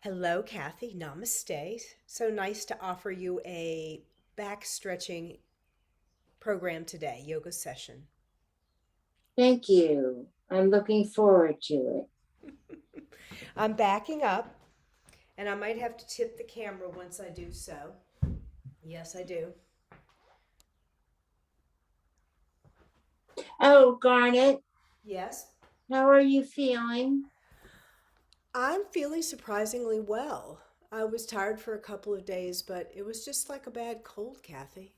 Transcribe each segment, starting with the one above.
Hello, Cathy. Namaste. So nice to offer you a back stretching program today, yoga session. Thank you. I'm looking forward to it. I'm backing up, and I might have to tip the camera once I do so. Yes, I do. Oh, Garnet, Yes, how are you feeling? I'm feeling surprisingly well. I was tired for a couple of days, but it was just like a bad cold, Cathy.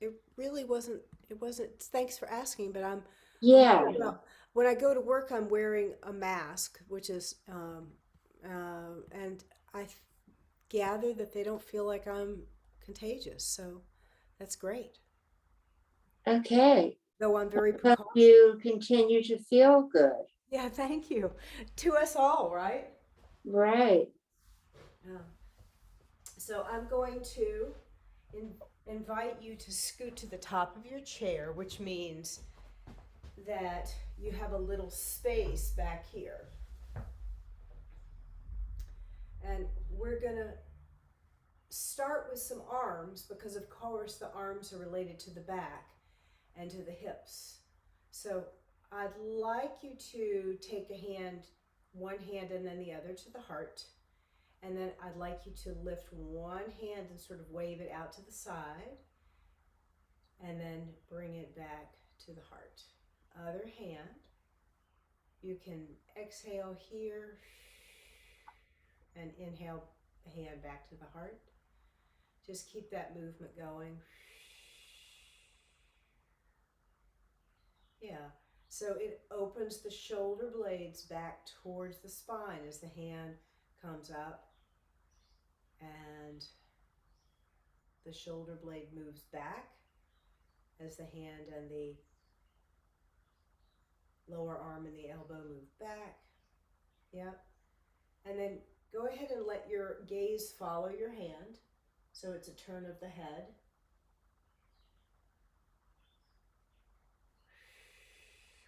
It really wasn't. It wasn't. Thanks for asking, but I'm Yeah. good. Well, when I go to work, I'm wearing a mask, which is, and gather that they don't feel like I'm contagious. So that's great. Okay. Though I'm very Hope precautious. you continue to feel good. Yeah, thank you. To us all, right? Right. Yeah. So I'm going to in, invite you to scoot to the top of your chair, which means that you have a little space back here. And we're going to start with some arms because, of course, the arms are related to the back and to the hips. So I'd like you to take a hand, one hand and then the other to the heart. And then I'd like you to lift one hand and sort of wave it out to the side and then bring it back to the heart. Other hand, you can exhale here and inhale the hand back to the heart. Just keep that movement going. Yeah. So it opens the shoulder blades back towards the spine as the hand comes up and the shoulder blade moves back as the hand and the lower arm and the elbow move back. Yep. And then go ahead and let your gaze follow your hand. So it's a turn of the head.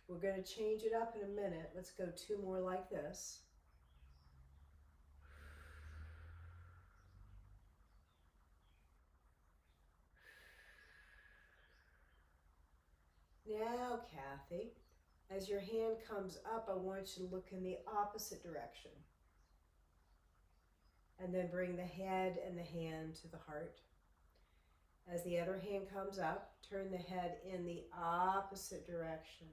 We're going to change it up in a minute. Let's go two more like this. Now, Cathy, as your hand comes up, I want you to look in the opposite direction. And then bring the head and the hand to the heart. As the other hand comes up, turn the head in the opposite direction.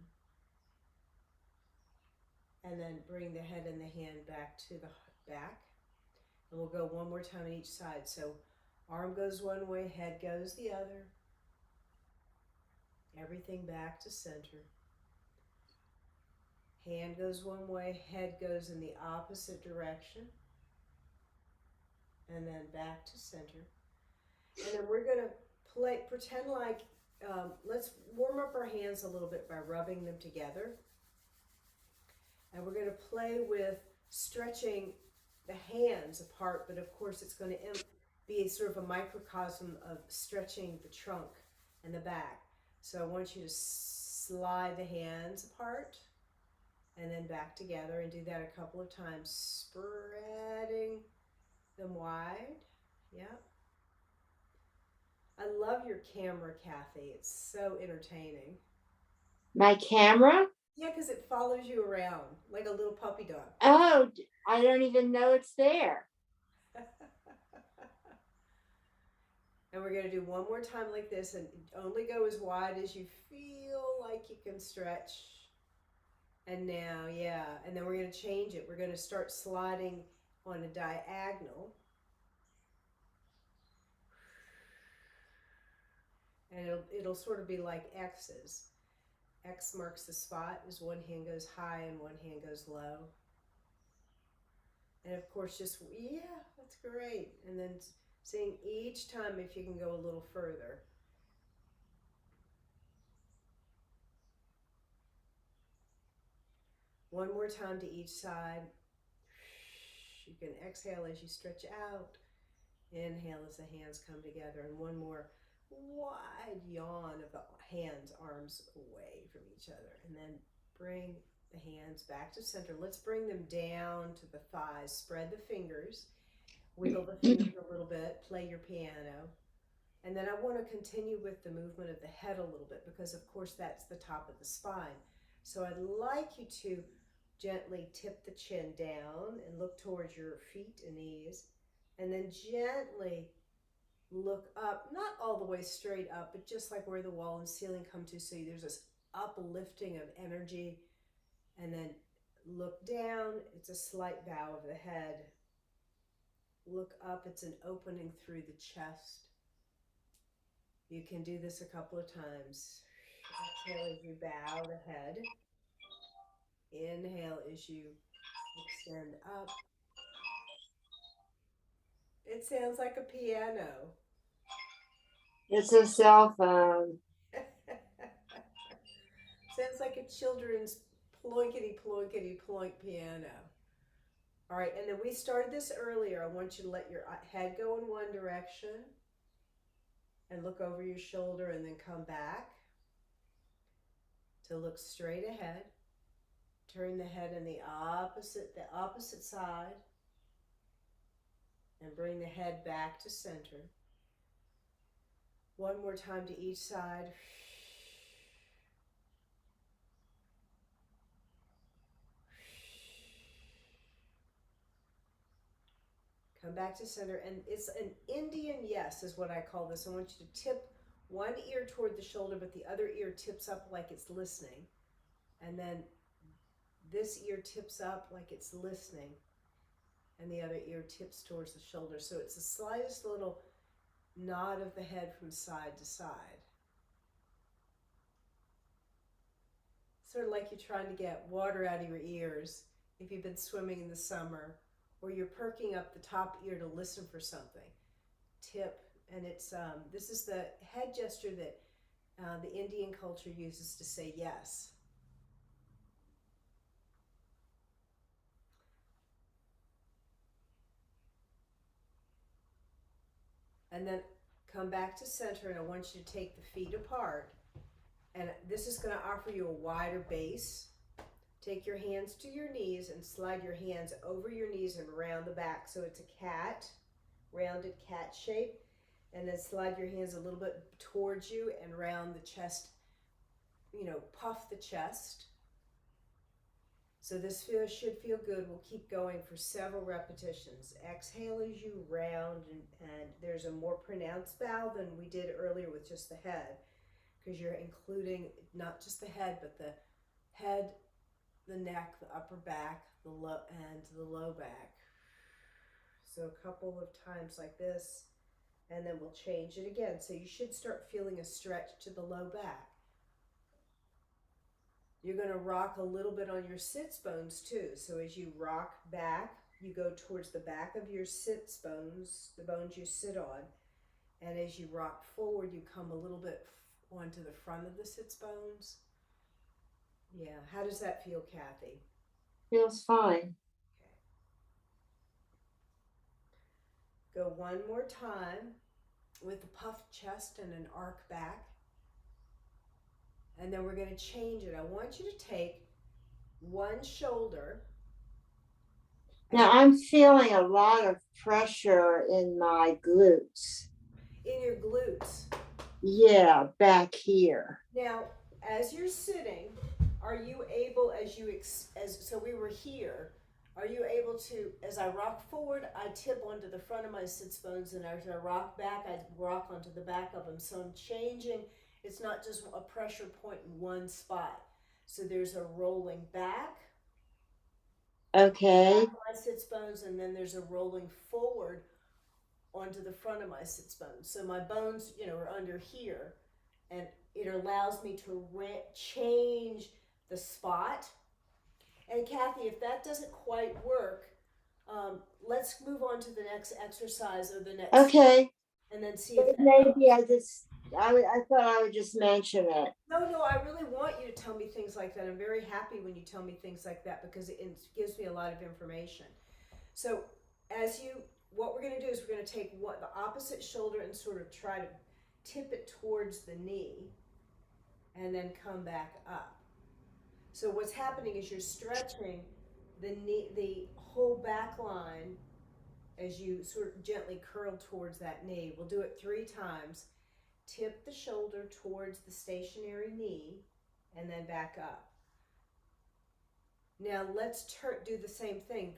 And then bring the head and the hand back to the back. And we'll go one more time on each side. So arm goes one way, head goes the other. Everything back to center. Hand goes one way, head goes in the opposite direction. And then back to center. And then we're going to pretend like, let's warm up our hands a little bit by rubbing them together. And we're going to play with stretching the hands apart, but of course it's going to be sort of a microcosm of stretching the trunk and the back. So I want you to slide the hands apart and then back together and do that a couple of times, spreading them wide. Yep. I love your camera, Cathy. It's so entertaining. My camera? Yeah, because it follows you around like a little puppy dog. Oh, I don't even know it's there. And we're going to do one more time like this and only go as wide as you feel like you can stretch. And now, yeah. And then we're going to change it. We're going to start sliding on a diagonal. And it'll sort of be like X's. X marks the spot as one hand goes high and one hand goes low. And of course, just, yeah, that's great. And then seeing each time if you can go a little further. One more time to each side. You can exhale as you stretch out. Inhale as the hands come together. And one more wide yawn of the hands, arms away from each other. And then bring the hands back to center. Let's bring them down to the thighs. Spread the fingers. Wiggle the fingers a little bit. Play your piano. And then I want to continue with the movement of the head a little bit because, of course, that's the top of the spine. So I'd like you to gently tip the chin down and look towards your feet and knees. And then gently look up, not all the way straight up, but just like where the wall and ceiling come to. So there's this uplifting of energy. And then look down. It's a slight bow of the head. Look up. It's an opening through the chest. You can do this a couple of times. Exhale as you bow the head. Inhale as you extend up. It sounds like a piano. It's a cell phone. Sounds like a children's ploinkety ploinkety ploink piano. All right, and then we started this earlier. I want you to let your head go in one direction and look over your shoulder and then come back to look straight ahead. Turn the head in the opposite side and bring the head back to center. One more time to each side. Come back to center, and it's an Indian yes is what I call this. I want you to tip one ear toward the shoulder, but the other ear tips up like it's listening. And then this ear tips up like it's listening, and the other ear tips towards the shoulder. So it's the slightest little nod of the head from side to side. Sort of like you're trying to get water out of your ears if you've been swimming in the summer, or you're perking up the top ear to listen for something. Tip, and it's this is the head gesture that the Indian culture uses to say yes. And then come back to center, and I want you to take the feet apart. And this is going to offer you a wider base. Take your hands to your knees and slide your hands over your knees and around the back. So it's a cat, rounded cat shape. And then slide your hands a little bit towards you and round the chest, puff the chest. So this should feel good. We'll keep going for several repetitions. Exhale as you round, and there's a more pronounced bow than we did earlier with just the head, because you're including not just the head, but the head, the neck, the upper back, the low back. So a couple of times like this, and then we'll change it again. So you should start feeling a stretch to the low back. You're going to rock a little bit on your sits bones too. So as you rock back, you go towards the back of your sits bones, the bones you sit on. And as you rock forward, you come a little bit onto the front of the sits bones. Yeah, how does that feel, Cathy? Feels fine. Okay. Go one more time with a puffed chest and an arc back. And then we're going to change it. I want you to take one shoulder. Now I'm feeling a lot of pressure in my glutes. In your glutes. Yeah, back here. Now, as you're sitting, are you able, so we were here, are you able to, as I rock forward, I tip onto the front of my sits bones, and as I rock back, I rock onto the back of them. So I'm changing. It's not just a pressure point in one spot. So there's a rolling back. Okay. Back of my sits bones, and then there's a rolling forward onto the front of my sits bones. So my bones, are under here, and it allows me to change the spot. And Cathy, if that doesn't quite work, let's move on to the next exercise or the next. Okay. And then see if that maybe helps. I thought I would just mention it. No, I really want you to tell me things like that. I'm very happy when you tell me things like that because it gives me a lot of information. So what we're going to do is we're going to take the opposite shoulder and sort of try to tip it towards the knee and then come back up. So what's happening is you're stretching the knee, the whole back line as you sort of gently curl towards that knee. We'll do it 3 times. Tip the shoulder towards the stationary knee and then back up. Now let's do the same thing.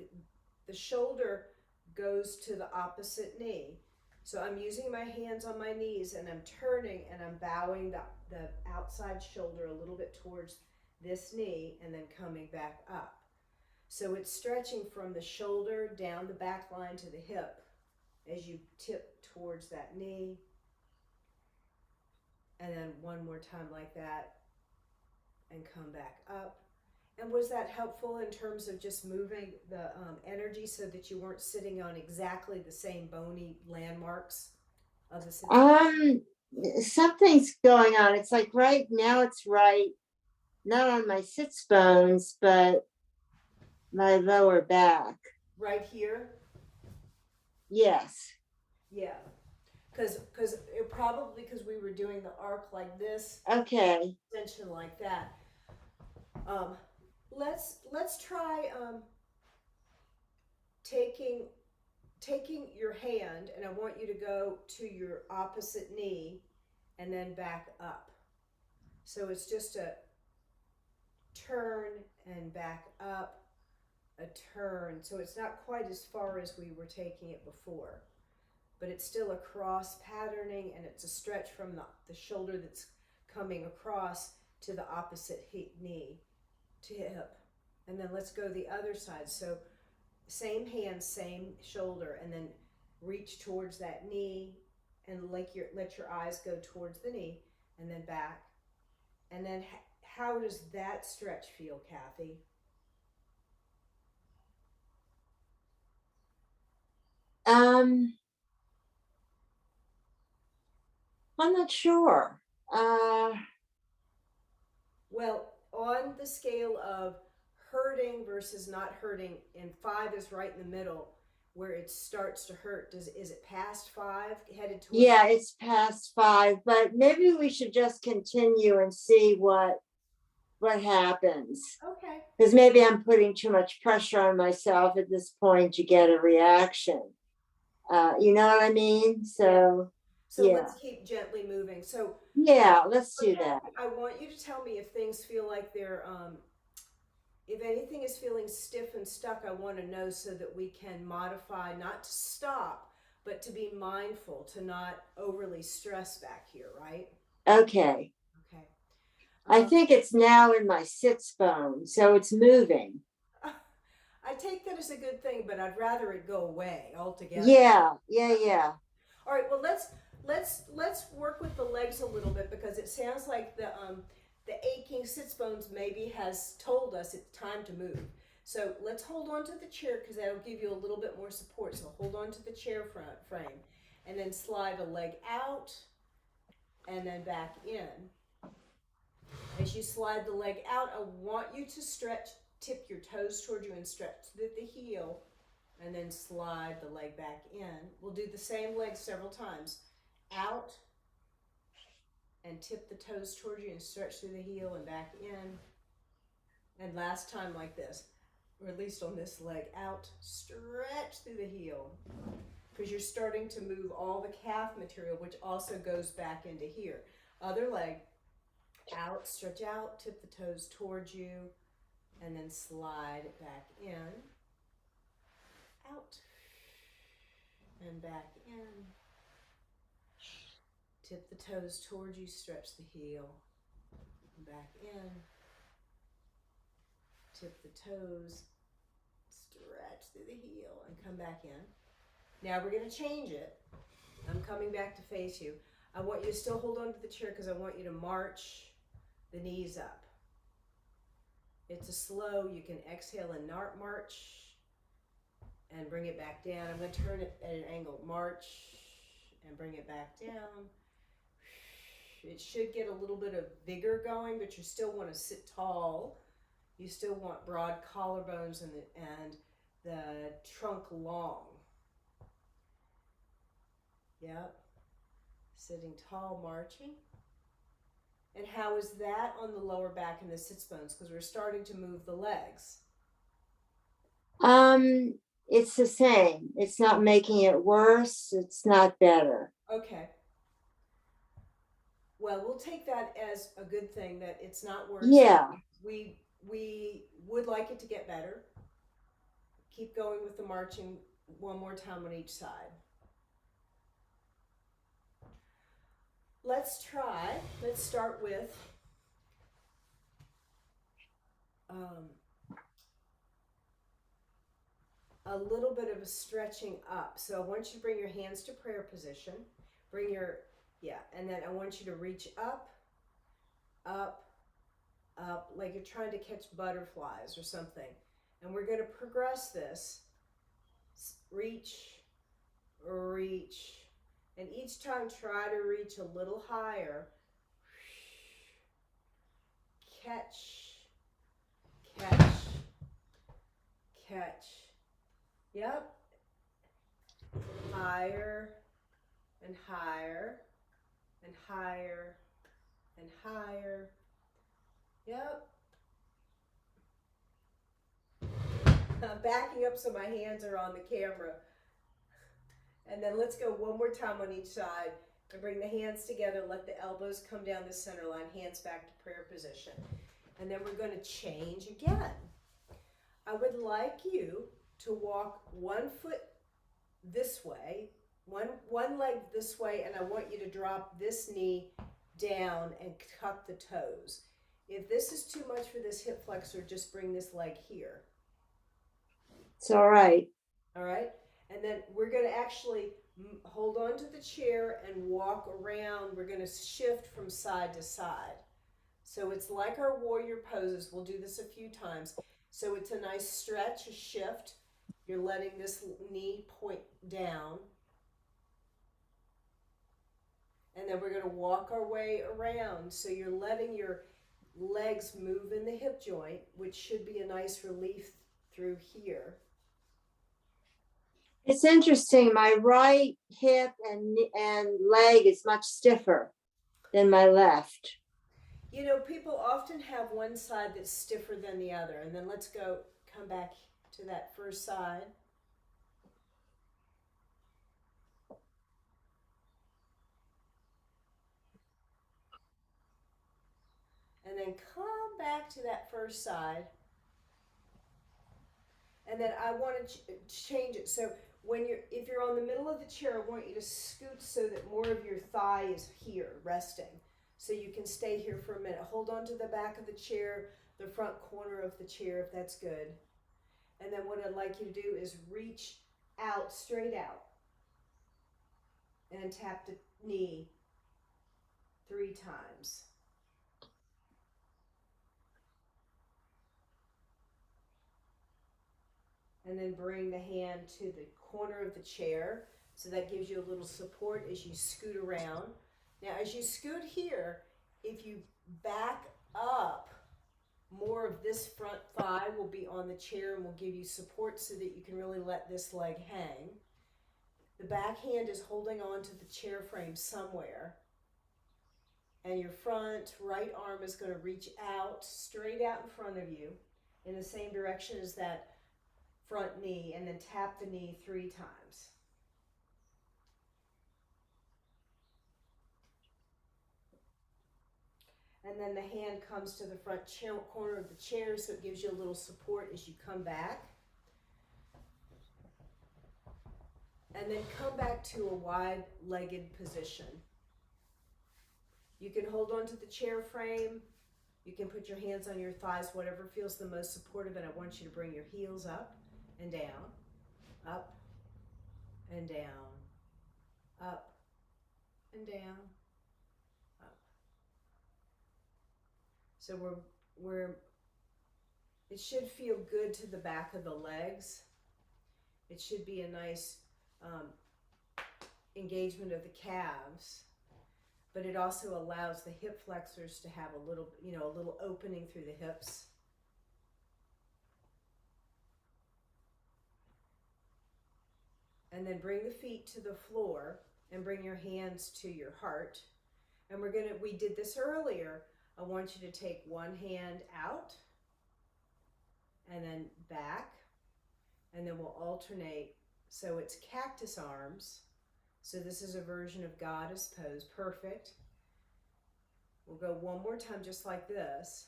The shoulder goes to the opposite knee. So I'm using my hands on my knees and I'm turning and I'm bowing the outside shoulder a little bit towards this knee and then coming back up. So it's stretching from the shoulder down the back line to the hip as you tip towards that knee. And then one more time like that and come back up. And was that helpful in terms of just moving the energy so that you weren't sitting on exactly the same bony landmarks of the sit? Something's going on. It's like right now it's right, not on my sits bones, but my lower back. Right here? Yes. Yeah. Because it probably because we were doing the arc like this, Okay. extension like that. Um, let's try taking your hand, and I want you to go to your opposite knee and then back up. So it's just a turn and back up, a turn. So it's not quite as far as we were taking it before, but it's still a cross patterning, and it's a stretch from the shoulder that's coming across to the opposite knee to hip. And then let's go the other side. So same hand, same shoulder, and then reach towards that knee and let your eyes go towards the knee and then back. And then how does that stretch feel, Cathy? I'm not sure. Well, on the scale of hurting versus not hurting, and 5 is right in the middle where it starts to hurt. Is it past 5, headed towards? Yeah, it's past 5, but maybe we should just continue and see what happens. Okay. Because maybe I'm putting too much pressure on myself at this point to get a reaction. You know what I mean? So yeah. Let's keep gently moving. So yeah, let's do that. I want you to tell me if things feel like they're if anything is feeling stiff and stuck. I want to know so that we can modify, not to stop, but to be mindful to not overly stress back here, right? Okay. Okay. I think it's now in my sits bone, so it's moving. I take that as a good thing, but I'd rather it go away altogether. Yeah. All right. Well, let's work with the legs a little bit, because it sounds like the aching sits bones maybe has told us it's time to move. So let's hold on to the chair, because that'll give you a little bit more support. So hold on to the chair frame, and then slide a leg out, and then back in. As you slide the leg out, I want you to tip your toes toward you and stretch the heel, and then slide the leg back in. We'll do the same leg several times. Out, and tip the toes toward you and stretch through the heel and back in. And last time like this, or at least on this leg. Out, stretch through the heel, because you're starting to move all the calf material, which also goes back into here. Other leg. Out, stretch out, tip the toes towards you, and then slide it back in. Out, and back in. Tip the toes towards you, stretch the heel, back in. Tip the toes, stretch through the heel, and come back in. Now we're going to change it. I'm coming back to face you. I want you to still hold on to the chair, because I want you to march the knees up. It's a slow, you can exhale and march and bring it back down. I'm going to turn it at an angle. March and bring it back down. It should get a little bit of vigor going, but you still want to sit tall. You still want broad collarbones and the trunk long. Yep. Sitting tall, marching. And how is that on the lower back and the sits bones? Because we're starting to move the legs. It's the same. It's not making it worse. It's not better. Okay. Well, we'll take that as a good thing that it's not worse. Yeah. We would like it to get better. Keep going with the marching one more time on each side. Let's try. Let's start with a little bit of a stretching up. So I want you to bring your hands to prayer position. Bring your, yeah, and then I want you to reach up, up, up, like you're trying to catch butterflies or something. And we're going to progress this. Reach, reach, and each time try to reach a little higher. Catch, catch, catch. Yep. Higher and higher and higher and higher. Yep. I'm backing up so my hands are on the camera. And then let's go one more time on each side and bring the hands together. Let the elbows come down the center line, hands back to prayer position. And then we're going to change again. I would like you to walk one foot this way, one leg this way, and I want you to drop this knee down and tuck the toes. If this is too much for this hip flexor, just bring this leg here. It's all right. All right? And then we're going to actually hold on to the chair and walk around. We're going to shift from side to side. So it's like our warrior poses. We'll do this a few times. So it's a nice stretch, a shift. You're letting this knee point down. And then we're going to walk our way around. So you're letting your legs move in the hip joint, which should be a nice relief through here. It's interesting. My right hip and leg is much stiffer than my left. You know, people often have one side that's stiffer than the other. And then let's come back to that first side. And then come back to that first side. And then I want to change it. So if you're on the middle of the chair, I want you to scoot so that more of your thigh is here, resting. So you can stay here for a minute. Hold on to the back of the chair, the front corner of the chair, if that's good. And then what I'd like you to do is reach out, straight out. And tap the knee 3 times. And then bring the hand to the corner of the chair. So that gives you a little support as you scoot around. Now, as you scoot here, if you back up, more of this front thigh will be on the chair and will give you support so that you can really let this leg hang. The back hand is holding on to the chair frame somewhere. And your front right arm is going to reach out, straight out in front of you, in the same direction as that front knee, and then tap the knee 3 times. And then the hand comes to the front corner of the chair, so it gives you a little support as you come back. And then come back to a wide-legged position. You can hold on to the chair frame. You can put your hands on your thighs, whatever feels the most supportive, and I want you to bring your heels up and down, up and down, up and down, up. So it should feel good to the back of the legs. It should be a nice engagement of the calves, but it also allows the hip flexors to have a little opening through the hips. And then bring the feet to the floor and bring your hands to your heart. And we did this earlier. I want you to take one hand out and then back, and then we'll alternate. So it's cactus arms. So this is a version of goddess pose. Perfect. We'll go one more time just like this.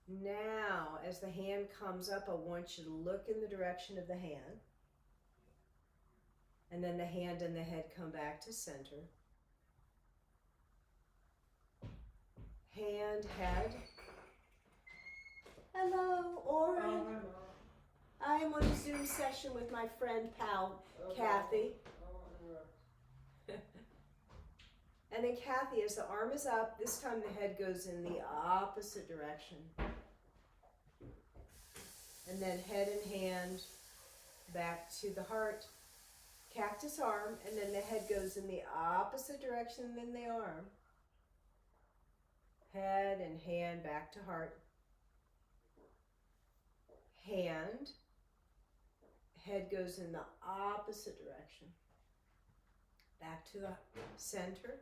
Now, as the hand comes up, I want you to look in the direction of the hand. And then the hand and the head come back to center. Hand, head. Hello, Oren. Oh, hi, Mom. I am on a Zoom session with my friend, pal, Cathy. And then Cathy, as the arm is up, this time the head goes in the opposite direction. And then head and hand back to the heart. Cactus arm, and then the head goes in the opposite direction than the arm. Head and hand back to heart. Hand. Head goes in the opposite direction. Back to the center.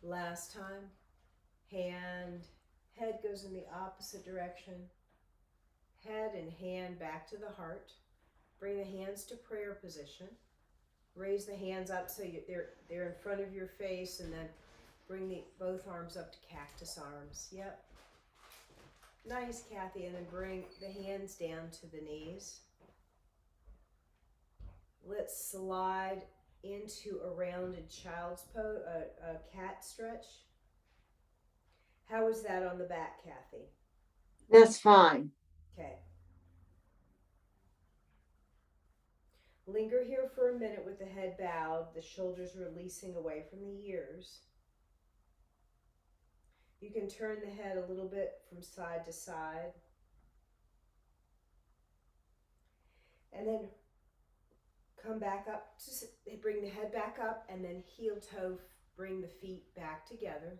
Last time. Hand. Head goes in the opposite direction. Head and hand back to the heart. Bring the hands to prayer position. Raise the hands up so they're in front of your face, and then bring both arms up to cactus arms. Yep. Nice, Cathy. And then bring the hands down to the knees. Let's slide into a rounded child's pose, a cat stretch. How is that on the back, Cathy? That's fine. Okay. Linger here for a minute with the head bowed, the shoulders releasing away from the ears. You can turn the head a little bit from side to side. And then come back up, bring the head back up, and then heel toe, bring the feet back together.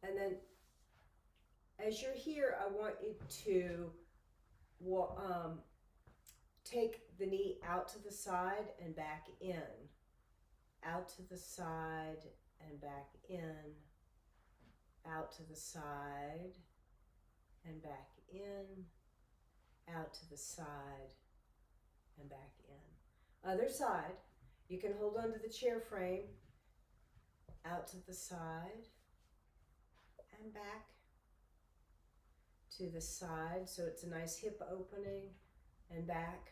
And then as you're here, I want you to take the knee out to the side and back in. Out to the side and back in. Out to the side and back in. Out to the side and back in. Other side. You can hold onto the chair frame. Out to the side and back. To the side, so it's a nice hip opening, and back.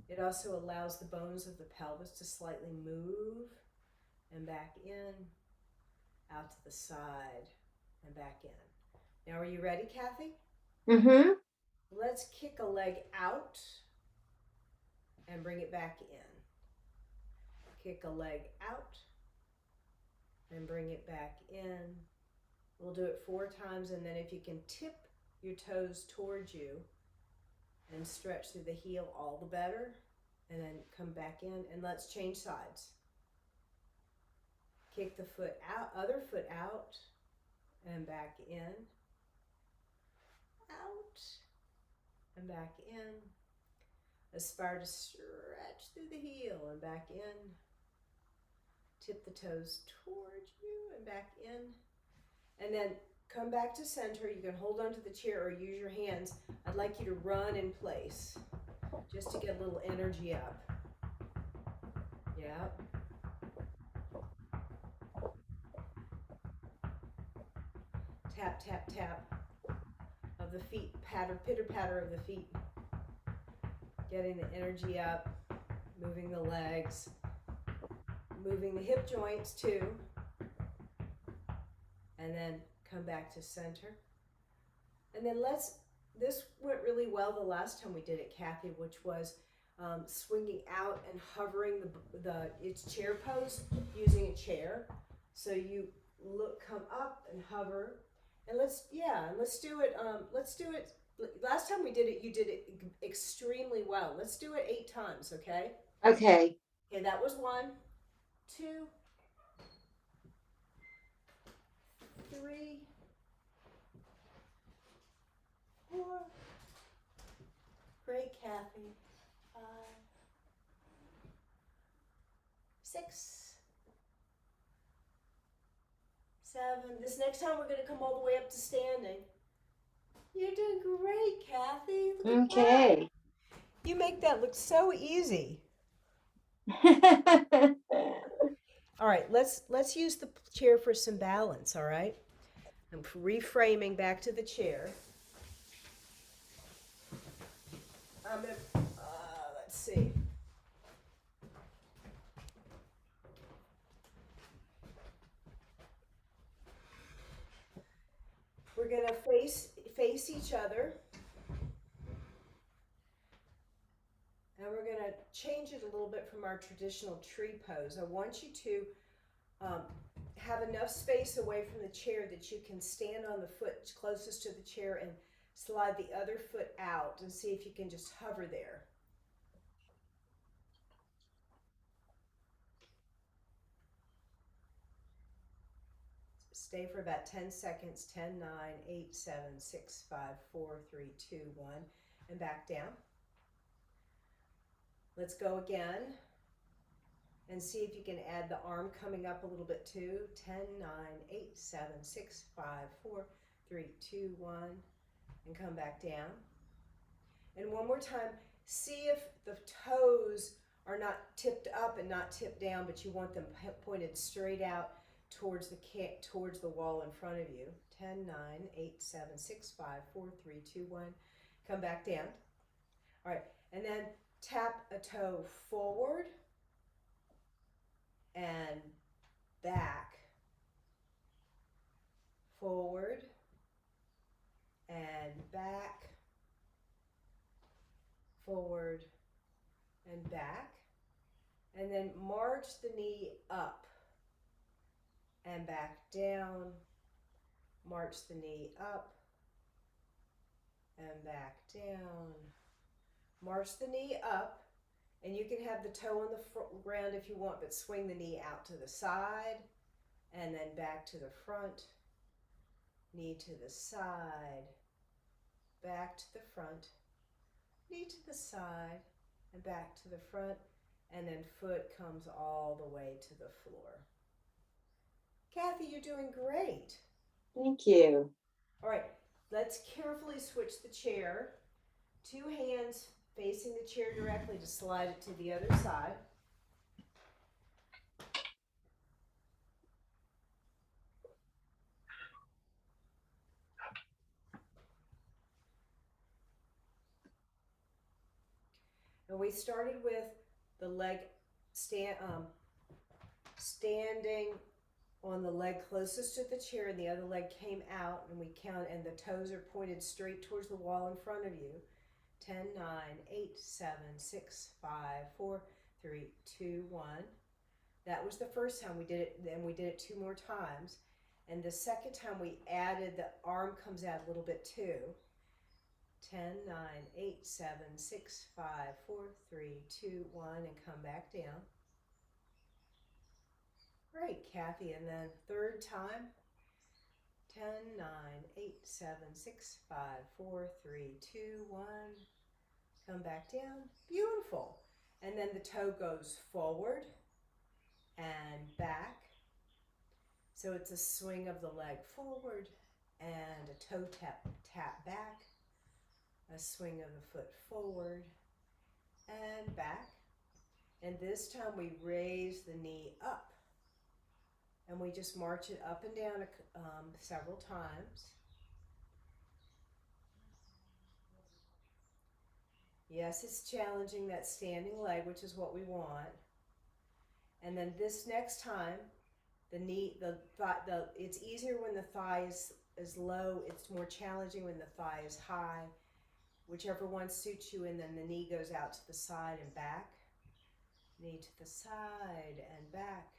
It also allows the bones of the pelvis to slightly move, and back in, out to the side, and back in. Now, are you ready, Cathy? Mm-hmm. Let's kick a leg out and bring it back in. Kick a leg out and bring it back in. We'll do it 4 times, and then if you can tip your toes towards you and stretch through the heel, all the better. And then come back in, and let's change sides. Kick the foot out, other foot out, and back in. Out, and back in. Aspire to stretch through the heel and back in. Tip the toes towards you and back in. And then come back to center. You can hold onto the chair or use your hands. I'd like you to run in place just to get a little energy up. Yep. Tap, tap, tap of the feet. Patter, pitter, patter of the feet. Getting the energy up. Moving the legs. Moving the hip joints too. And then come back to center. And then this went really well the last time we did it, Cathy, which was swinging out and hovering it's chair pose using a chair. So you come up and hover, and let's do it. Last time we did it, you did it extremely well. Let's do it 8 times, okay? Okay. Okay, that was 1, 2, 3, 4. Great, Kathy. 5, 6, 7. This next time we're going to come all the way up to standing. You're doing great, Kathy. Look at that. Okay. You make that look so easy. All right, let's use the chair for some balance, all right? I'm reframing back to the chair. I'm gonna, let's see. We're gonna face each other. And we're gonna change it a little bit from our traditional tree pose. I want you to have enough space away from the chair that you can stand on the foot closest to the chair and slide the other foot out and see if you can just hover there. Stay for about 10 seconds. 10, 9, 8, 7, 6, 5, 4, 3, 2, 1, and back down. Let's go again and see if you can add the arm coming up a little bit too. 10, 9, 8, 7, 6, 5, 4, 3, 2, 1, and come back down. And one more time, see if the toes are not tipped up and not tipped down, but you want them pointed straight out towards the wall in front of you. 10, 9, 8, 7, 6, 5, 4, 3, 2, 1. Come back down. All right, and then tap a toe forward and back, forward and back, forward and back, and then march the knee up and back down, march the knee up and back down, march the knee up, and you can have the toe on the ground if you want, but swing the knee out to the side and then back to the front, knee to the side, back to the front, knee to the side and back to the front, and then foot comes all the way to the floor. Kathy, you're doing great. Thank you. All right, let's carefully switch the chair. 2 hands facing the chair directly to slide it to the other side. And we started with the leg standing on the leg closest to the chair, and the other leg came out, and we count, and the toes are pointed straight towards the wall in front of you. 10, 9, 8, 7, 6, 5, 4, 3, 2, 1. That was the first time we did it, then we did it 2 more times. And the second time we added, the arm comes out a little bit too. 10, 9, 8, 7, 6, 5, 4, 3, 2, 1, and come back down. Great, Kathy. And then third time. 10, 9, 8, 7, 6, 5, 4, 3, 2, 1. Come back down. Beautiful. And then the toe goes forward and back. So it's a swing of the leg forward and a toe tap back. A swing of the foot forward and back. And this time we raise the knee up. And we just march it up and down several times. Yes, it's challenging that standing leg, which is what we want. And then this next time, it's easier when the thigh is low. It's more challenging when the thigh is high. Whichever one suits you, and then the knee goes out to the side and back. Knee to the side and back.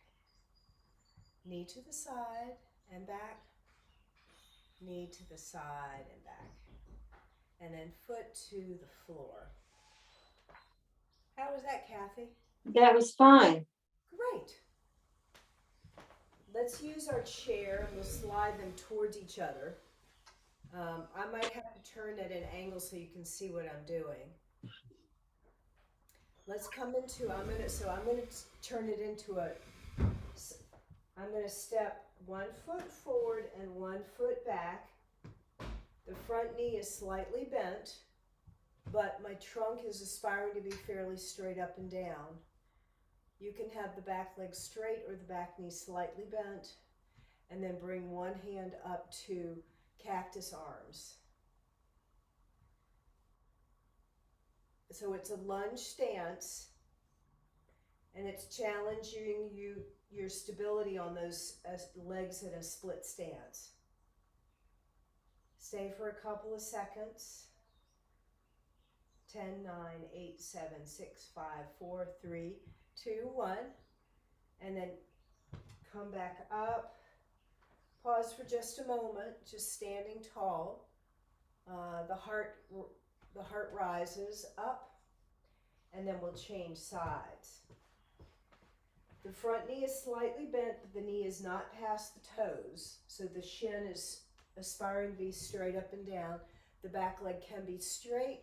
Knee to the side and back. Knee to the side and back. And then foot to the floor. How was that, Kathy? That was fine. Great. Let's use our chair and we'll slide them towards each other. I might have to turn at an angle so you can see what I'm doing. Let's come into, I'm gonna turn it into I'm gonna step 1 foot forward and 1 foot back. The front knee is slightly bent, but my trunk is aspiring to be fairly straight up and down. You can have the back leg straight or the back knee slightly bent, and then bring one hand up to cactus arms. So it's a lunge stance, and it's challenging your stability on those legs in a split stance. Stay for a couple of seconds. 10, 9, 8, 7, 6, 5, 4, 3, 2, 1. And then come back up. Pause for just a moment, just standing tall. The heart rises up, and then we'll change sides. The front knee is slightly bent, but the knee is not past the toes, so the shin is aspiring to be straight up and down. The back leg can be straight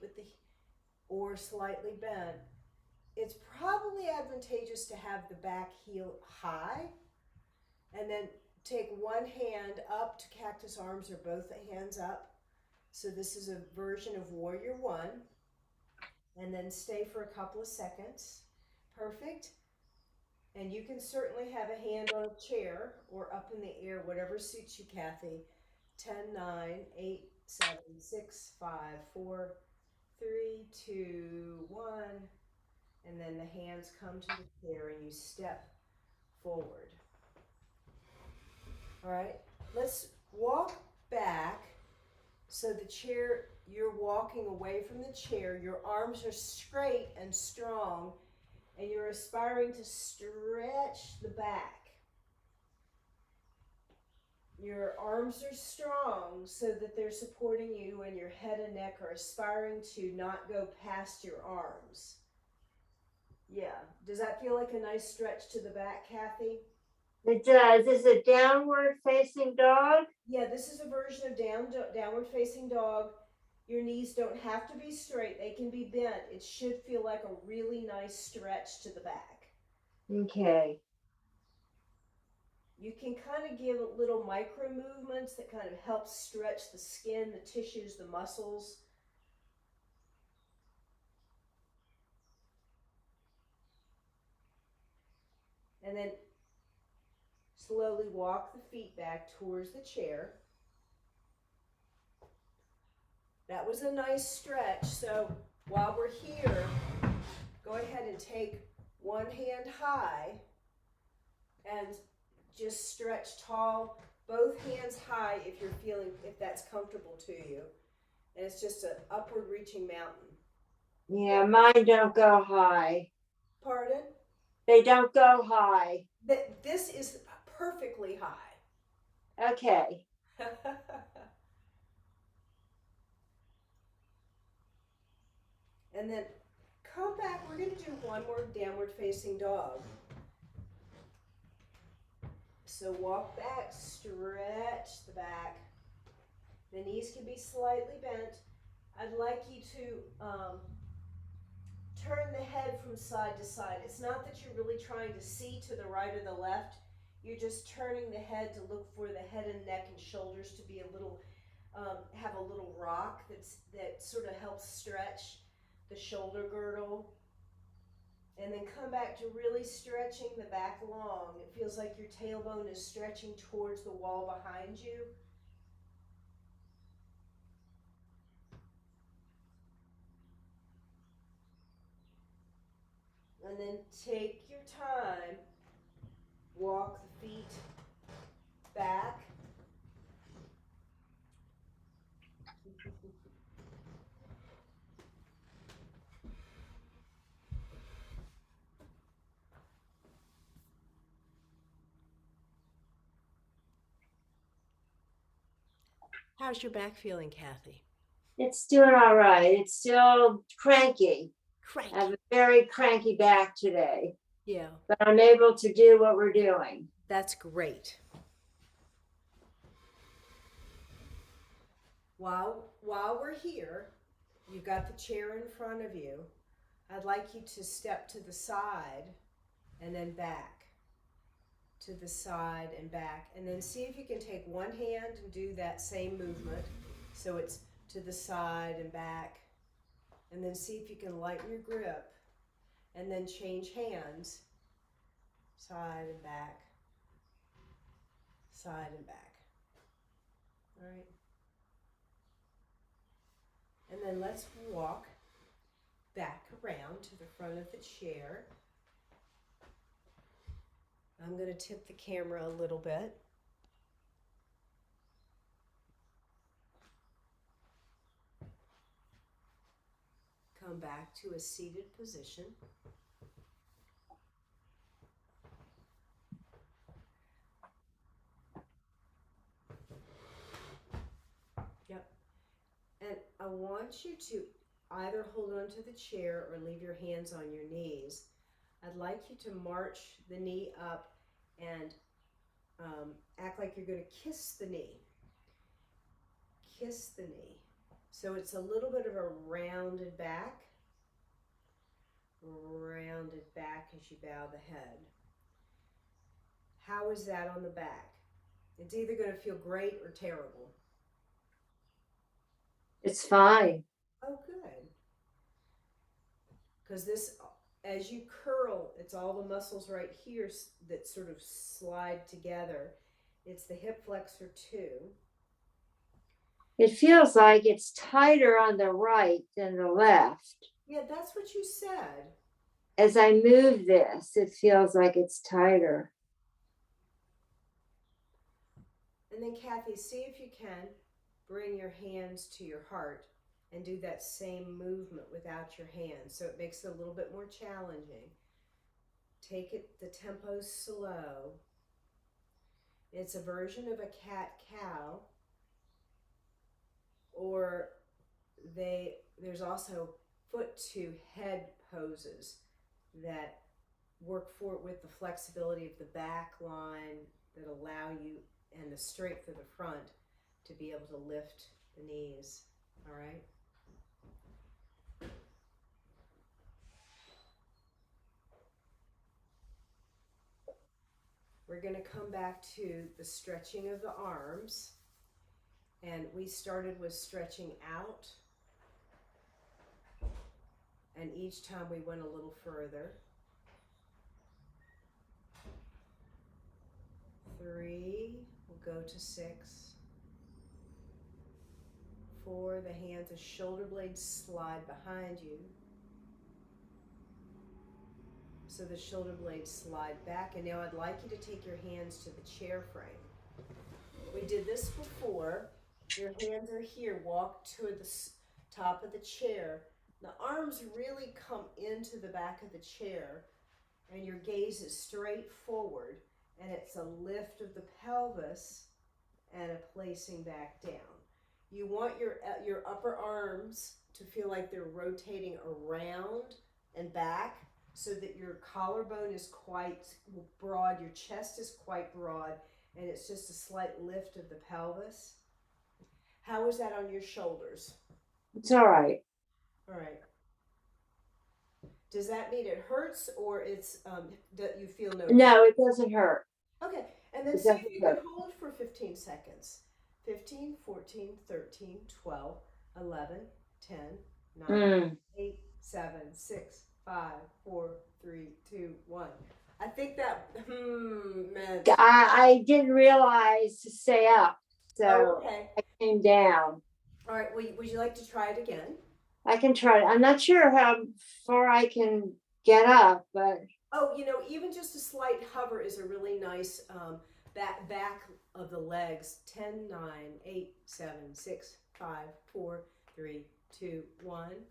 or slightly bent. It's probably advantageous to have the back heel high, and then take one hand up to cactus arms or both hands up. So this is a version of Warrior One. And then stay for a couple of seconds. Perfect. And you can certainly have a hand on a chair or up in the air, whatever suits you, Cathy. 10, 9, 8, 7, 6, 5, 4, 3, 2, 1. And then the hands come to the chair and you step forward. All right, let's walk back. So the chair, you're walking away from the chair, your arms are straight and strong, and you're aspiring to stretch the back. Your arms are strong so that they're supporting you, and your head and neck are aspiring to not go past your arms. Yeah, does that feel like a nice stretch to the back, Cathy? It does. Is it downward facing dog? Yeah, this is a version of downward facing dog. Your knees don't have to be straight. They can be bent. It should feel like a really nice stretch to the back. Okay. You can kind of give little micro movements that kind of help stretch the skin, the tissues, the muscles. And then slowly walk the feet back towards the chair. That was a nice stretch. So while we're here, go ahead and take one hand high and just stretch tall, both hands high if that's comfortable to you. And it's just an upward reaching mountain. Yeah, mine don't go high. Pardon? They don't go high. This is perfectly high. Okay. And then come back. We're going to do one more downward facing dog. So walk back, stretch the back. The knees can be slightly bent. I'd like you to turn the head from side to side. It's not that you're really trying to see to the right or the left. You're just turning the head to look for the head and neck and shoulders to be a little, have a little rock that sort of helps stretch the shoulder girdle. And then come back to really stretching the back long. It feels like your tailbone is stretching towards the wall behind you. And then take your time. Walk the feet back. How's your back feeling, Cathy? It's doing all right. It's still cranky. Cranky. I have a very cranky back today. Yeah. But I'm able to do what we're doing. That's great. While we're here, you've got the chair in front of you. I'd like you to step to the side and then back, to the side and back, and then see if you can take one hand and do that same movement. So it's to the side and back, and then see if you can lighten your grip, and then change hands, side and back, side and back. All right. And then let's walk back around to the front of the chair. I'm going to tip the camera a little bit. Come back to a seated position. Yep. And I want you to either hold onto the chair or leave your hands on your knees. I'd like you to march the knee up and act like you're going to kiss the knee. Kiss the knee. So it's a little bit of a rounded back as you bow the head. How is that on the back? It's either going to feel great or terrible. It's fine. Oh, good. Because this, as you curl, it's all the muscles right here that sort of slide together. It's the hip flexor too. It feels like it's tighter on the right than the left. Yeah, that's what you said. As I move this, it feels like it's tighter. And then Cathy, see if you can bring your hands to your heart and do that same movement without your hands. So it makes it a little bit more challenging. Take it, the tempo's slow. It's a version of a cat-cow, or there's also foot to head poses that work with the flexibility of the back line that allow you and the strength of the front to be able to lift the knees. All right. We're going to come back to the stretching of the arms. And we started with stretching out. And each time we went a little further. 3, we'll go to 6. 4, the hands, the shoulder blades slide behind you. So the shoulder blades slide back. And now I'd like you to take your hands to the chair frame. We did this before. Your hands are here. Walk to the top of the chair. The arms really come into the back of the chair, and your gaze is straight forward, and it's a lift of the pelvis and a placing back down. You want your upper arms to feel like they're rotating around and back so that your collarbone is quite broad, your chest is quite broad, and it's just a slight lift of the pelvis. How is that on your shoulders? It's all right. All right. Does that mean it hurts, or it's that you feel no? No, it doesn't hurt. Okay, and then see if you can hold for 15 seconds. 15, 14, 13, 12, 11, 10, 9, 8, 7, 6, 5, 4, 3, 2, 1. I think that meant I didn't realize to stay up, so okay. I came down. All right, would you like to try it again? I can try it. I'm not sure how far I can get up, but oh, even just a slight hover is a really nice back of the legs. 10, 9, 8, 7, 6, 5, 4, 3, 2, 1.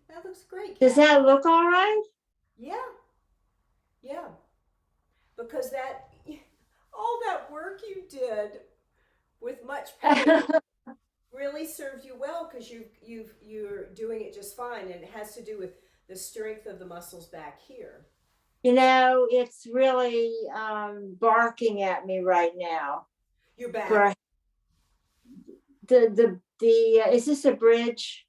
That looks great. Does that look all right? Yeah. Yeah. Because all that work you did with much pain really served you well, because you're doing it just fine, and it has to do with the strength of the muscles back here. It's really barking at me right now. Your back. is this a bridge?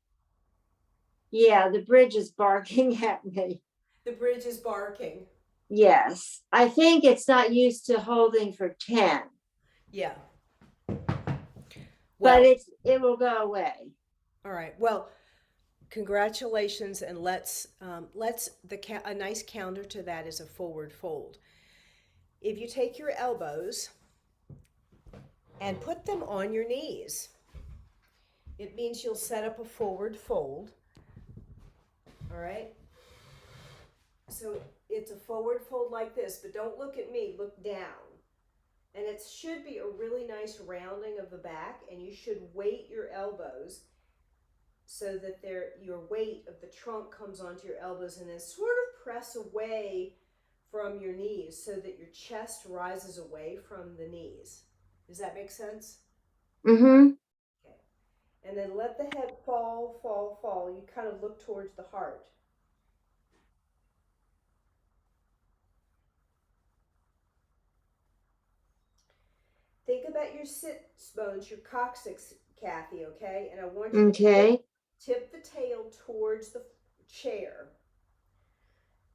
Yeah, the bridge is barking at me. The bridge is barking. Yes, I think it's not used to holding for 10, Yeah. but Well, it will go away. all right. Well, congratulations, and a nice counter to that is a forward fold. If you take your elbows and put them on your knees, it means you'll set up a forward fold. All right. So it's a forward fold like this, but don't look at me, look down. And it should be a really nice rounding of the back, and you should weight your elbows so that your weight of the trunk comes onto your elbows, and then sort of press away from your knees so that your chest rises away from the knees. Does that make sense? Mm-hmm. Okay. And then let the head fall, fall, fall. You kind of look towards the heart. Think about your sit bones, your coccyx, Kathy, okay? And I want you to Okay. tip the tail towards the chair.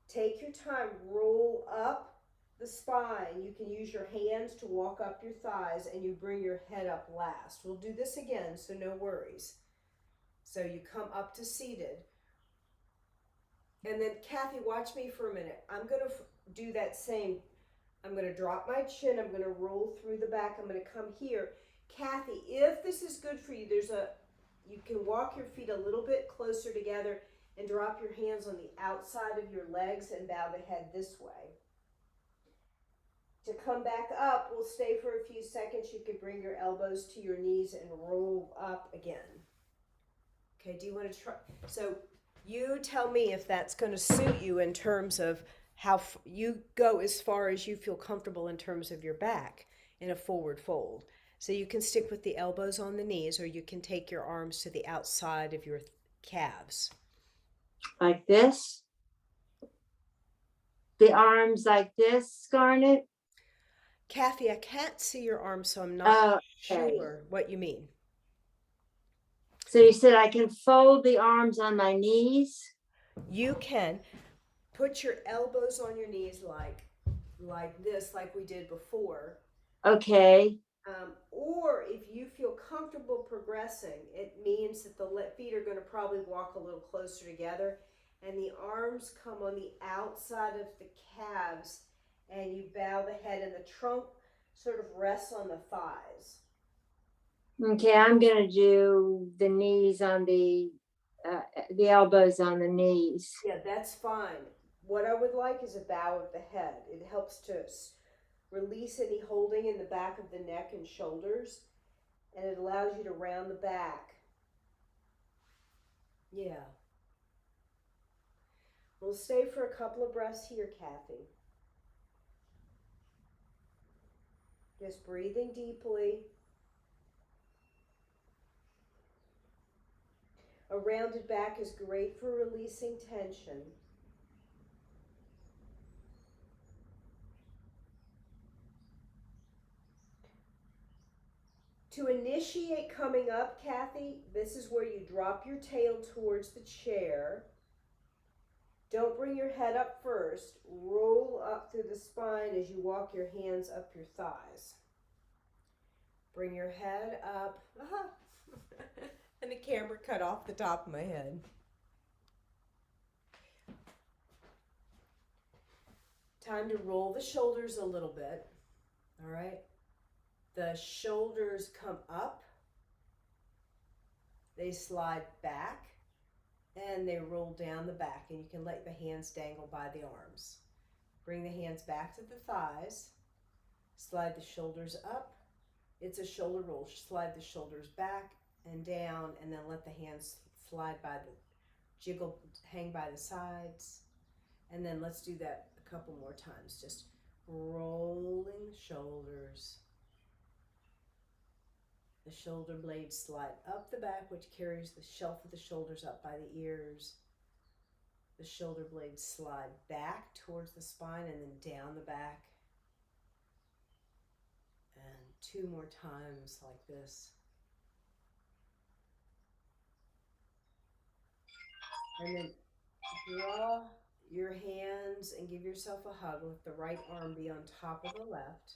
Take your time, roll up the spine. You can use your hands to walk up your thighs, and you bring your head up last. We'll do this again, so no worries. So you come up to seated. And then, Kathy, watch me for a minute. I'm going to do that same. I'm going to drop my chin. I'm going to roll through the back. I'm going to come here. Kathy, if this is good for you, you can walk your feet a little bit closer together and drop your hands on the outside of your legs and bow the head this way. To come back up, we'll stay for a few seconds. You could bring your elbows to your knees and roll up again. Okay, do you want to try? So you tell me if that's going to suit you in terms of how you go as far as you feel comfortable in terms of your back in a forward fold. So you can stick with the elbows on the knees, or you can take your arms to the outside of your calves. Like this? The arms like this, Scarlett? Kathy, I can't see your arms, so I'm not Oh, okay. sure what you mean. So you said I can fold the arms on my knees? You can put your elbows on your knees like this, like we did before. Okay. Or if you feel comfortable progressing, it means that the feet are going to probably walk a little closer together, and the arms come on the outside of the calves, and you bow the head, and the trunk sort of rests on the thighs. Okay, I'm gonna do the knees on the elbows on the knees. Yeah, that's fine. What I would like is a bow of the head. It helps to release any holding in the back of the neck and shoulders, and it allows you to round the back. Yeah. We'll stay for a couple of breaths here, Kathy. Just breathing deeply. A rounded back is great for releasing tension. To initiate coming up, Kathy, this is where you drop your tail towards the chair. Don't bring your head up first. Roll up through the spine as you walk your hands up your thighs. Bring your head up. And the camera cut off the top of my head. Time to roll the shoulders a little bit. All right. The shoulders come up. They slide back. And they roll down the back. And you can let the hands dangle by the arms. Bring the hands back to the thighs. Slide the shoulders up. It's a shoulder roll. Slide the shoulders back and down, and then let the hands slide by hang by the sides. And then let's do that a couple more times. Just rolling the shoulders. The shoulder blades slide up the back, which carries the shelf of the shoulders up by the ears. The shoulder blades slide back towards the spine and then down the back. And 2 more times like this. And then draw your hands and give yourself a hug. Let the right arm be on top of the left.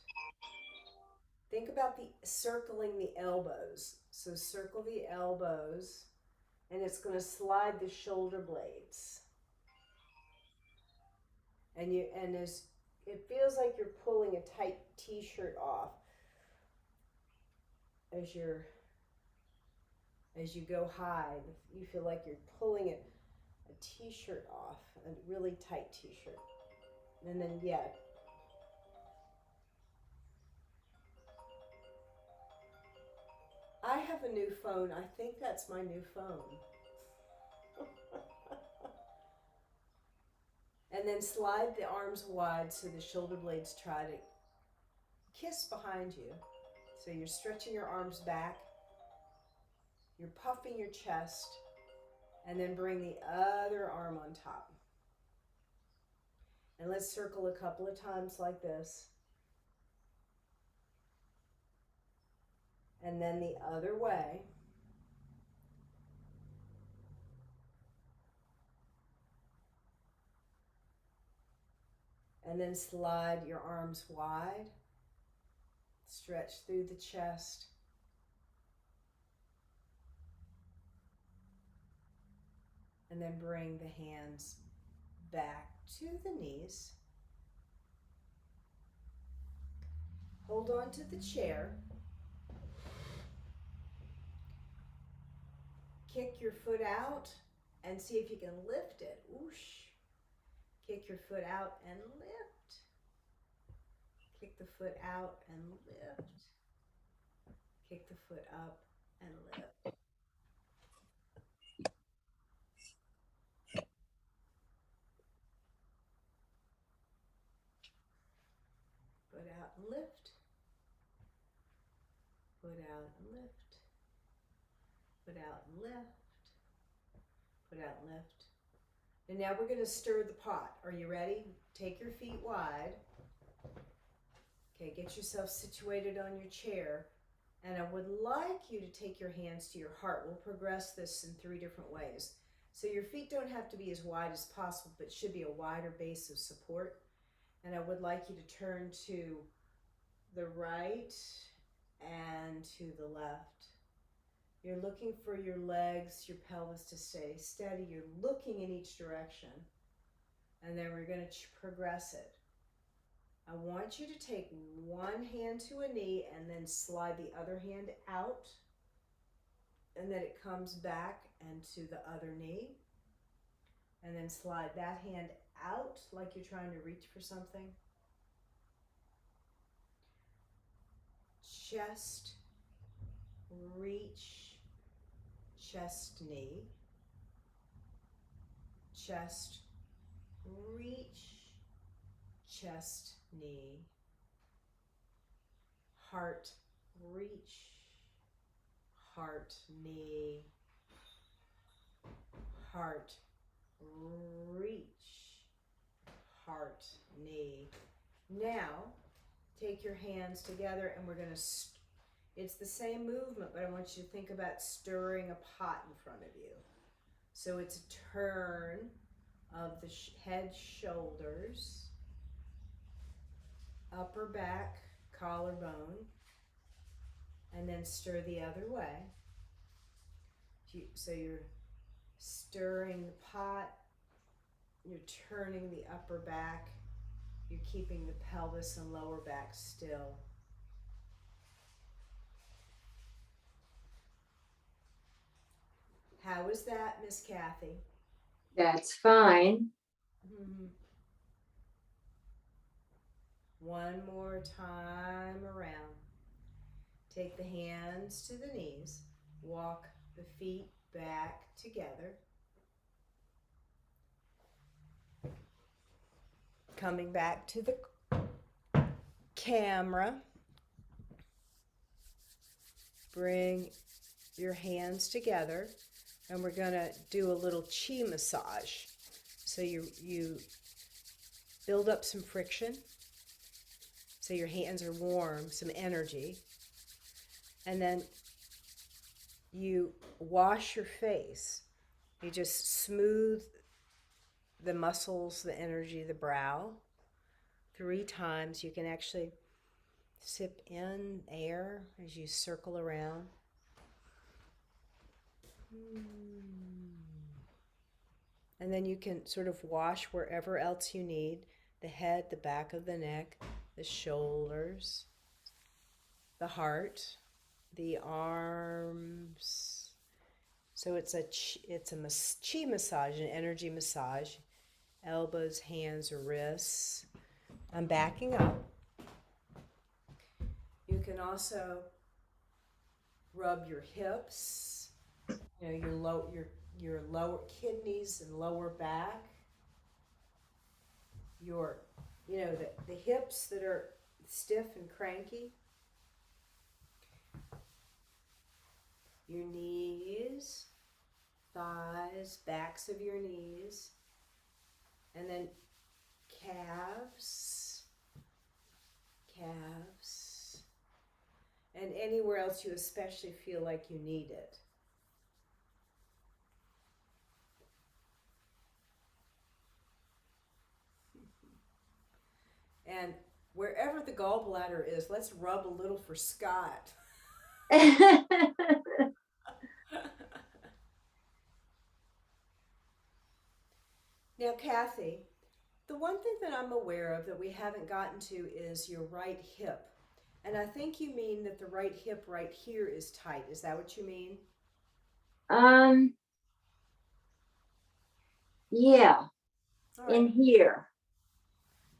Think about the circling the elbows. So circle the elbows, and it's going to slide the shoulder blades. And as it feels like you're pulling a tight t-shirt off as you go high. You feel like you're pulling a t-shirt off, a really tight t-shirt. And then yeah, I have a new phone. I think that's my new phone. And then slide the arms wide so the shoulder blades try to kiss behind you. So you're stretching your arms back, you're puffing your chest, and then bring the other arm on top. And let's circle a couple of times like this. And then the other way. And then slide your arms wide, stretch through the chest. And then bring the hands back to the knees. Hold on to the chair. Kick your foot out and see if you can lift it. Whoosh. Kick your foot out and lift. Kick the foot out and lift. Kick the foot up and lift. Foot out and lift. Foot out and lift. Foot out and lift. Foot out and lift. And now we're going to stir the pot. Are you ready? Take your feet wide. Okay, get yourself situated on your chair. And I would like you to take your hands to your heart. We'll progress this in 3 different ways. So your feet don't have to be as wide as possible, but should be a wider base of support. And I would like you to turn to the right and to the left. You're looking for your legs, your pelvis to stay steady. You're looking in each direction. And then we're going to progress it. I want you to take one hand to a knee and then slide the other hand out. And then it comes back and to the other knee. And then slide that hand out like you're trying to reach for something. Chest, reach, chest, knee. Chest, reach, chest, knee. Heart, reach, heart, knee. Heart, reach, heart, knee. Now, take your hands together and we're going to, it's the same movement, but I want you to think about stirring a pot in front of you. So it's a turn of the head, shoulders, upper back, collarbone, and then stir the other way. So you're stirring the pot, you're turning the upper back, you're keeping the pelvis and lower back still. How was that, Miss Cathy? That's fine. Mm-hmm. One more time around. Take the hands to the knees. Walk the feet back together. Coming back to the camera. Bring your hands together and we're going to do a little chi massage. So you build up some friction so your hands are warm, some energy. And then you wash your face You just smooth the muscles, the energy, the brow 3 times. You can actually sip in air as you circle around. And then you can sort of wash wherever else you need, the head, the back of the neck, the shoulders, the heart, the arms. So it's a chi massage, an energy massage. Elbows, hands, wrists. I'm backing up. You can also rub your hips, your lower kidneys and lower back. Your the hips that are stiff and cranky. Your knees, thighs, backs of your knees, and then calves, and anywhere else you especially feel like you need it. And wherever the gallbladder is, let's rub a little for Scott. Now, Cathy, the one thing that I'm aware of that we haven't gotten to is your right hip. And I think you mean that the right hip right here is tight. Is that what you mean? Yeah, All in right. here.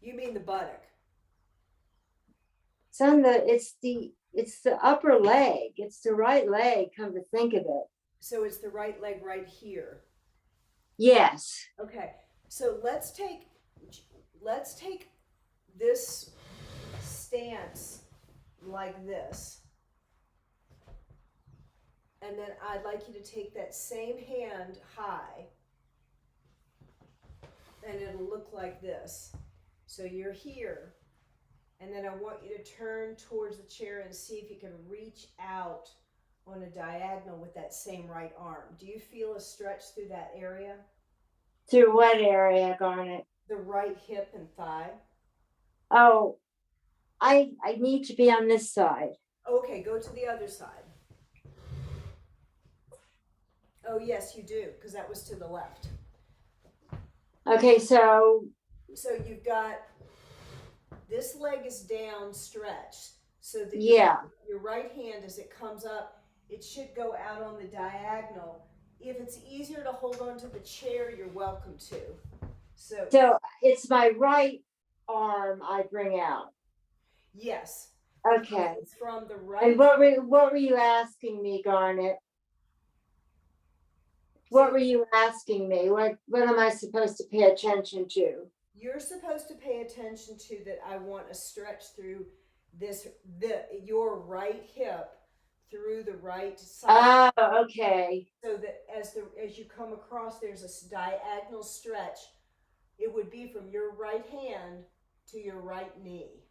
You mean the buttock. It's the upper leg. It's the right leg, come to think of it. So it's the right leg right here. Yes. Okay. So let's take this stance like this. And then I'd like you to take that same hand high, and it'll look like this. So you're here, and then I want you to turn towards the chair and see if you can reach out on a diagonal with that same right arm. Do you feel a stretch through that area? Through what area, Garnet? The right hip and thigh. Oh, I need to be on this side. Okay, go to the other side. Oh, yes, you do, because that was to the left. Okay, so you've got this leg is down stretched, so that your right hand, as it comes up, it should go out on the diagonal. If it's easier to hold on to the chair, you're welcome to. So it's my right arm I bring out. Yes. Okay. It's from the right. And what were you asking me, Garnet? What were you asking me? What am I supposed to pay attention to? You're supposed to pay attention to that. I want a stretch through your right hip through the right side. Oh, okay. So that as you come across, there's a diagonal stretch. It would be from your right hand to your right knee.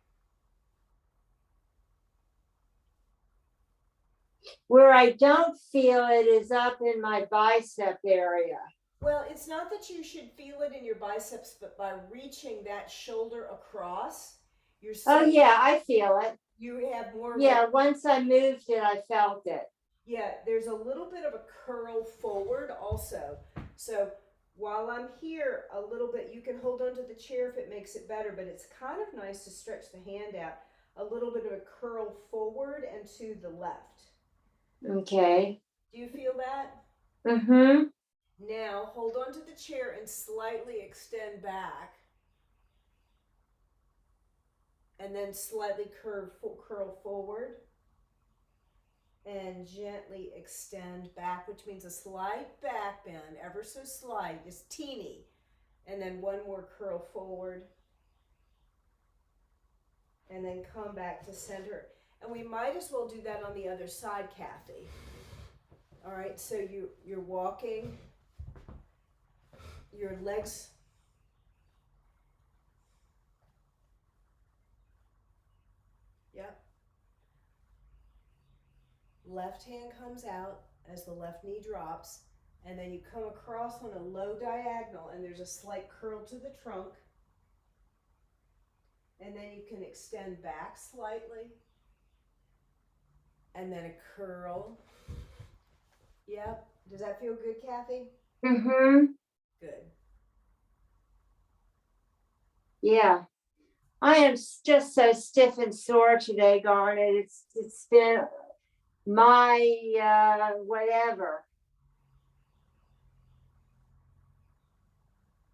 Where I don't feel it is up in my bicep area. Well, it's not that you should feel it in your biceps, but by reaching that shoulder across, you're oh yeah, I feel it. You have more. Yeah, once I moved it, I felt it. Yeah, there's a little bit of a curl forward also. So while I'm here a little bit, you can hold onto the chair if it makes it better, but it's kind of nice to stretch the hand out. A little bit of a curl forward and to the left. Okay. Do you feel that? Mm-hmm. Now hold onto the chair and slightly extend back. And then slightly curl forward. And gently extend back, which means a slight back bend, ever so slight, just teeny. And then one more curl forward. And then come back to center. And we might as well do that on the other side, Cathy. All right, so you're walking, your legs. Yep. Left hand comes out as the left knee drops, And then you come across on a low diagonal, and there's a slight curl to the trunk. And then you can extend back slightly. And then a curl. Yep. Does that feel good, Cathy? Mm-hmm. Good. Yeah. I am just so stiff and sore today, Garnet. It's been my whatever.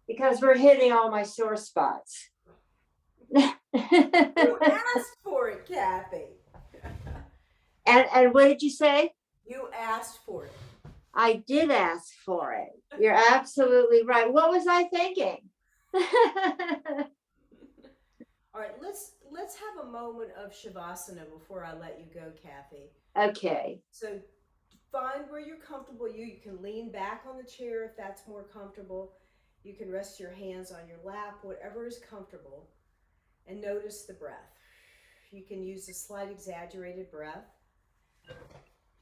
Because we're hitting all my sore spots. You asked for it, Cathy. And what did you say? You asked for it. I did ask for it. You're absolutely right. What was I thinking? All right, let's have a moment of shavasana before I let you go, Cathy. Okay. So find where you're comfortable. You can lean back on the chair if that's more comfortable. You can rest your hands on your lap, whatever is comfortable, and notice the breath. You can use a slight exaggerated breath.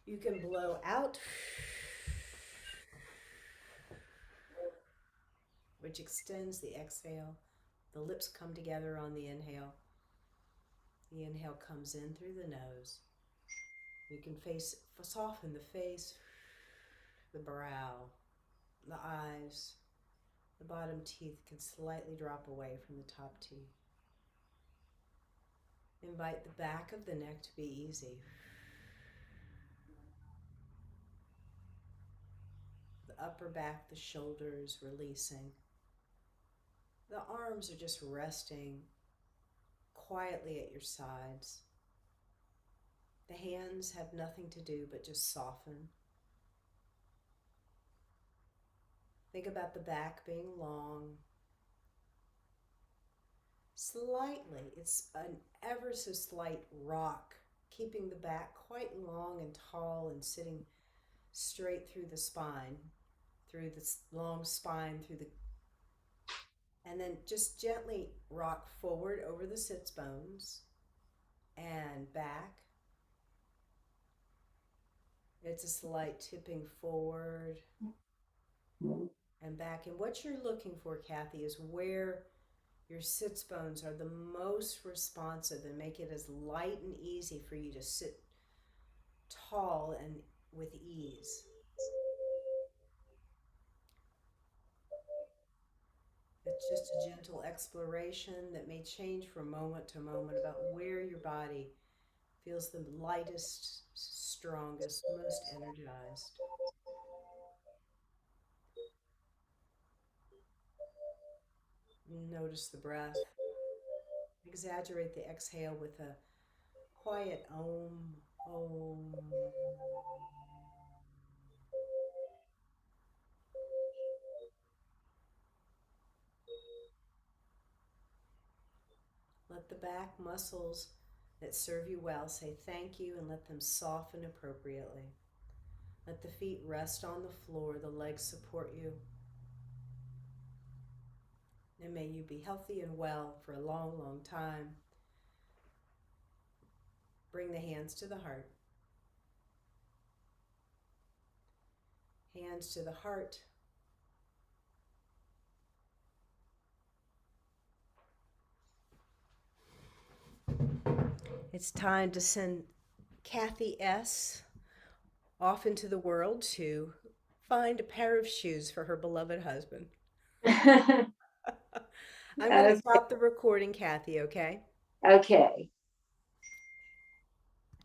You can blow out, which extends the exhale. The lips come together on the inhale. The inhale comes in through the nose. You can soften the face, the brow, the eyes. The bottom teeth can slightly drop away from the top teeth. Invite the back of the neck to be easy. The upper back, the shoulders releasing. The arms are just resting quietly at your sides. The hands have nothing to do but just soften. Think about the back being long. Slightly, it's an ever so slight rock, keeping the back quite long and tall and sitting straight through the spine, through this long spine, and then just gently rock forward over the sits bones and back. It's a slight tipping forward and back. And what you're looking for, Cathy, is where your sits bones are the most responsive and make it as light and easy for you to sit tall and with ease. It's just a gentle exploration that may change from moment to moment about where your body feels the lightest, strongest, most energized. Notice the breath. Exaggerate the exhale with a quiet om, om. Let the back muscles that serve you well say thank you and let them soften appropriately. Let the feet rest on the floor, the legs support you. And may you be healthy and well for a long, long time. Bring the hands to the heart. Hands to the heart. It's time to send Cathy S. off into the world to find a pair of shoes for her beloved husband. I'm going to stop the recording, Cathy, okay? Okay.